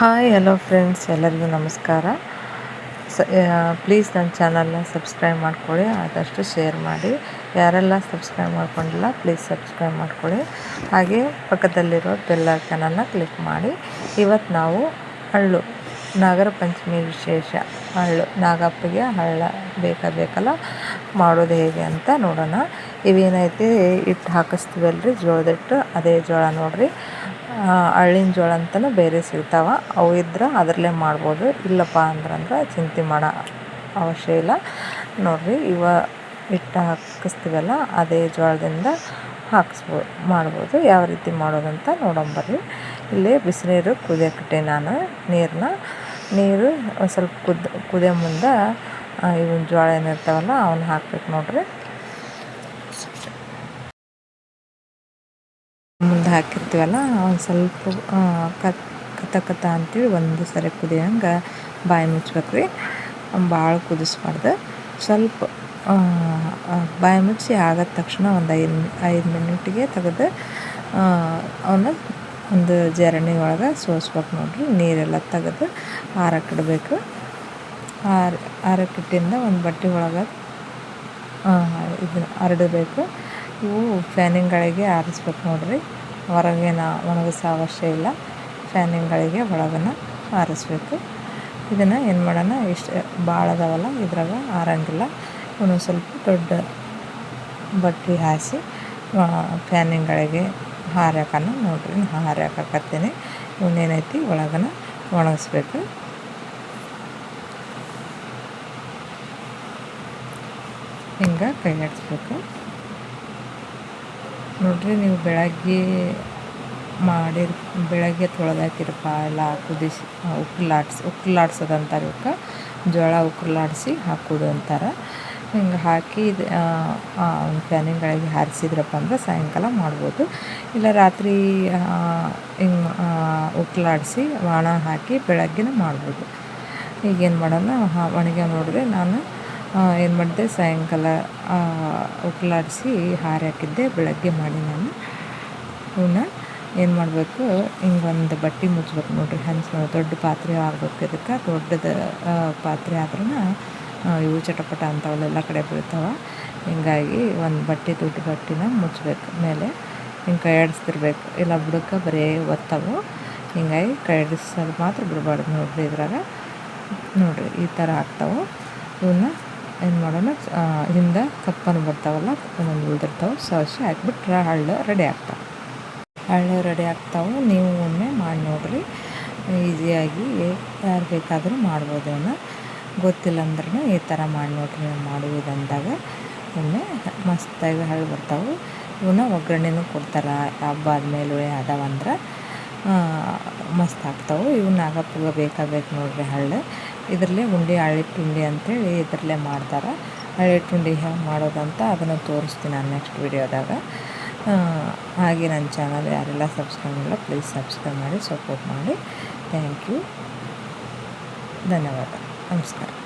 Hi hello friends, ಎಲ್ಲರಿಗೂ ನಮಸ್ಕಾರ. Please ನನ್ನ ಚಾನಲ್ನ ಸಬ್ಸ್ಕ್ರೈಬ್ ಮಾಡ್ಕೊಳ್ಳಿ, ಆದಷ್ಟು ಶೇರ್ ಮಾಡಿ. ಯಾರೆಲ್ಲ ಸಬ್ಸ್ಕ್ರೈಬ್ ಮಾಡ್ಕೊಂಡಿಲ್ಲ ಪ್ಲೀಸ್ ಸಬ್ಸ್ಕ್ರೈಬ್ ಮಾಡ್ಕೊಳ್ಳಿ. ಹಾಗೆ ಪಕ್ಕದಲ್ಲಿರೋ ಬೆಲ್ ಐಕಾನನ್ನು ಕ್ಲಿಕ್ ಮಾಡಿ. ಇವತ್ತು ನಾವು ಹಳ್ಳು ನಾಗರ ಪಂಚಮಿ ವಿಶೇಷ ನಾಗಪ್ಪಗೆ ಹಳ್ಳ ಬೇಕಲ್ಲ, ಮಾಡೋದು ಹೇಗೆ ಅಂತ ನೋಡೋಣ. ಇವೇನೈತಿ ಹಿಟ್ಟು ಹಾಕಿಸ್ತೀವಲ್ರಿ ಜೋಳದ ಹಿಟ್ಟು, ಅದೇ ಜೋಳ ನೋಡ್ರಿ. ಹಳ್ಳಿನ ಜೋಳ ಅಂತಲೂ ಬೇರೆ ಸಿಗ್ತಾವ, ಅವು ಇದ್ರೆ ಅದರಲ್ಲೇ ಮಾಡ್ಬೋದು. ಇಲ್ಲಪ್ಪ ಅಂದ್ರೆ ಚಿಂತೆ ಮಾಡೋ ಅವಶ್ಯ ಇಲ್ಲ. ನೋಡಿರಿ, ಹಿಟ್ಟು ಹಾಕಿಸ್ತೀವಲ್ಲ ಅದೇ ಜೋಳದಿಂದ ಮಾಡ್ಬೋದು. ಯಾವ ರೀತಿ ಮಾಡೋದಂತ ನೋಡೋಂಬರ್ರಿ. ಇಲ್ಲಿ ಬಿಸಿನೀರು ಕುದಿಯೋಕ್ಕಿಟ್ಟೆ ನಾನು ನೀರು ಒಂದು ಸ್ವಲ್ಪ ಕುದಿಯೋ ಮುಂದೆ ಇವನ್ ಜೋಳ ಏನಿರ್ತಾವಲ್ಲ ಅವನ್ನ ಹಾಕ್ಬೇಕು ನೋಡ್ರಿ. ಮುಂದೆ ಹಾಕಿರ್ತೀವಲ್ಲ ಒಂದು ಸ್ವಲ್ಪ ಕಥ ಅಂತೇಳಿ ಒಂದು ಸರಿ ಕುದಿಯಂಗೆ ಬಾಯಿ ಮುಚ್ಬೇಕು ರೀ. ಭಾಳ ಕುದಿಸ್ಬಾರ್ದು. ಸ್ವಲ್ಪ ಬಾಯಿ ಮುಚ್ಚಿ ಆಗದ ತಕ್ಷಣ ಒಂದು 5 ಮಿನಿಟಿಗೆ ತೆಗೆದು ಅವನ್ನ ಒಂದು ಜರಣಿ ಒಳಗೆ ಸೋಸ್ಬೇಕು ನೋಡ್ರಿ. ನೀರೆಲ್ಲ ತೆಗೆದು ಆರಕ್ಕಿಡಬೇಕು. ಆರಕ್ಕಿಟ್ಟಿಂದ ಒಂದು ಬಟ್ಟೆ ಒಳಗೆ ಇದನ್ನು ಹರಡಬೇಕು. ಇವು ಫ್ಯಾನಿನ ಗಾಳಿಗೆ ಆರಿಸ್ಬೇಕು ನೋಡ್ರಿ. ಹೊರಗೇನ ಒಣಗಿಸೋ ಅವಶ್ಯ ಇಲ್ಲ, ಫ್ಯಾನಿನ ಗಾಳಿಗೆ ಒಳಗನ ಆರಿಸ್ಬೇಕು. ಇದನ್ನು ಏನು ಮಾಡೋಣ, ಇಷ್ಟು ಭಾಳ ಅದಾವಲ್ಲ ಇದ್ರಾಗ ಆರಂಗಿಲ್ಲ. ಇವನು ಸ್ವಲ್ಪ ದೊಡ್ಡ ಬಟ್ಟೆ ಹಾಸಿ ಫ್ಯಾನಿನ ಗಾಳಿಗೆ ಹಾರಾಕನ ನೋಡ್ರಿ. ಹಾರಾಕತ್ತೀನಿ. ಇವನ್ನೇನೈತಿ ಒಳಗನ ಒಣಗಿಸ್ಬೇಕು. ಹಿಂಗೆ ಕೈಯಾಡಿಸ್ಬೇಕು ನೋಡ್ರಿ. ನೀವು ಬೆಳಗ್ಗೆ ತೊಳೆದಾಕಿರಪ್ಪ ಎಲ್ಲ ಕುದಿಸಿ ಉಕ್ರಲಾಡ್ಸೋದಂತಾರೆ. ಇವಕ್ಕೆ ಜೋಳ ಉಕ್ರಲಾಡಿಸಿ ಹಾಕೋದು ಅಂತಾರೆ. ಹಿಂಗೆ ಹಾಕಿ ಒಂದು ಫ್ಯಾನಿನ ಗಾಳಿಗೆ ಹಾರಿಸಿದ್ರಪ್ಪ ಅಂದ್ರೆ ಸಾಯಂಕಾಲ ಮಾಡ್ಬೋದು. ಇಲ್ಲ ರಾತ್ರಿ ಹಿಂಗೆ ಉಕ್ರಲಾಡಿಸಿ ಒಣ ಹಾಕಿ ಬೆಳಗ್ಗೆನೇ ಮಾಡ್ಬೋದು. ಈಗೇನು ಮಾಡೋಣ, ಒಣಗ್ಯಾವ ನೋಡಿದ್ರೆ ನಾನು ಏನು ಮಾಡಿದೆ, ಸಾಯಂಕಾಲ ಉಕ್ರಲಾಡಿಸಿ ಹಾಕಿದ್ದೆ, ಬೆಳಗ್ಗೆ ಮಾಡಿ ನಾನು ಇವನ್ನ ಏನು ಮಾಡಬೇಕು, ಹಿಂಗೆ ಒಂದು ಬಟ್ಟೆ ಮುಚ್ಚಬೇಕು ನೋಡ್ರಿ. ದೊಡ್ಡ ಪಾತ್ರೆ ಆಗಬೇಕು. ಇದಕ್ಕೆ ದೊಡ್ಡದು ಪಾತ್ರೆ ಆದ್ರೂ ಇವು ಚಟಪಟ ಅಂಥವೆಲ್ಲ ಎಲ್ಲ ಕಡೆ ಬೀಳ್ತಾವೆ. ಹಿಂಗಾಗಿ ಒಂದು ದೊಡ್ಡ ಬಟ್ಟೆನ ಮುಚ್ಚಬೇಕು ಮೇಲೆ. ಹಿಂಗೆ ಕೈ ಆಡಿಸ್ತಿರ್ಬೇಕು, ಇಲ್ಲ ಬುಡಕ್ಕೆ ಬರೀ ಒತ್ತವು. ಹಿಂಗಾಗಿ ಕೈ ಆಡಿಸೋದು ಮಾತ್ರ ಬಿಡಬಾರ್ದು ನೋಡ್ರಿ. ಇದ್ರಾಗ ನೋಡಿರಿ ಈ ಥರ ಆಗ್ತಾವೆ. ಇವನ್ನ ಏನು ಮಾಡೋಣ, ಹಿಂದೆ ಕಪ್ಪನ್ನು ಬರ್ತಾವಲ್ಲ ಒಂದೊಂದು ಉಳಿದಿರ್ತಾವೆ, ಸವಸಿ ಹಾಕಿಬಿಟ್ರೆ ಹಳ್ಳು ರೆಡಿ ಆಗ್ತಾವೆ. ನೀವು ಒಮ್ಮೆ ಮಾಡಿ ನೋಡಿರಿ. ಈಸಿಯಾಗಿ ಯಾರು ಬೇಕಾದರೂ ಮಾಡ್ಬೋದು. ಅವನ್ನ ಗೊತ್ತಿಲ್ಲ ಅಂದ್ರೂ ಈ ಥರ ಮಾಡಿ ನೋಡಿರಿ. ಮಾಡುವುದಂದಾಗ ಒಮ್ಮೆ ಮಸ್ತಾಗಿ ಹಳ್ಳು ಬರ್ತಾವೆ. ಇವನ್ನ ಒಗ್ಗರಣೆನೂ ಕೊಡ್ತಾರೆ. ಹಬ್ಬ ಆದಮೇಲೆ ಅದಾವಂದ್ರೆ ಮಸ್ತ್ ಆಗ್ತಾವೆ. ಇವನ್ನ ನಾಗಪ್ಪಗೆ ಬೇಕು ನೋಡಿರಿ ಹಳ್ಳು. ಇದರಲ್ಲೇ ಹಳ್ಳಿಟ್ಟು ಉಂಡೆ ಅಂಥೇಳಿ ಇದರಲ್ಲೇ ಮಾಡ್ತಾರೆ. ಹಳ್ಳಿಟ್ಟು ಉಂಡೆ ಹೆಂಗೆ ಮಾಡೋದಂತ ಅದನ್ನು ತೋರಿಸ್ತೀನಿ ನಾನು ನೆಕ್ಸ್ಟ್ ವಿಡಿಯೋದಾಗ. ಹಾಗೆ ನನ್ನ ಚಾನಲ್ ಯಾರೆಲ್ಲ ಸಬ್ಸ್ಕ್ರೈಬ್ ಮಾಡಿಲ್ಲ ಪ್ಲೀಸ್ ಸಬ್ಸ್ಕ್ರೈಬ್ ಮಾಡಿ, ಸಪೋರ್ಟ್ ಮಾಡಿ. ಥ್ಯಾಂಕ್ ಯು, ಧನ್ಯವಾದ, ನಮಸ್ಕಾರ.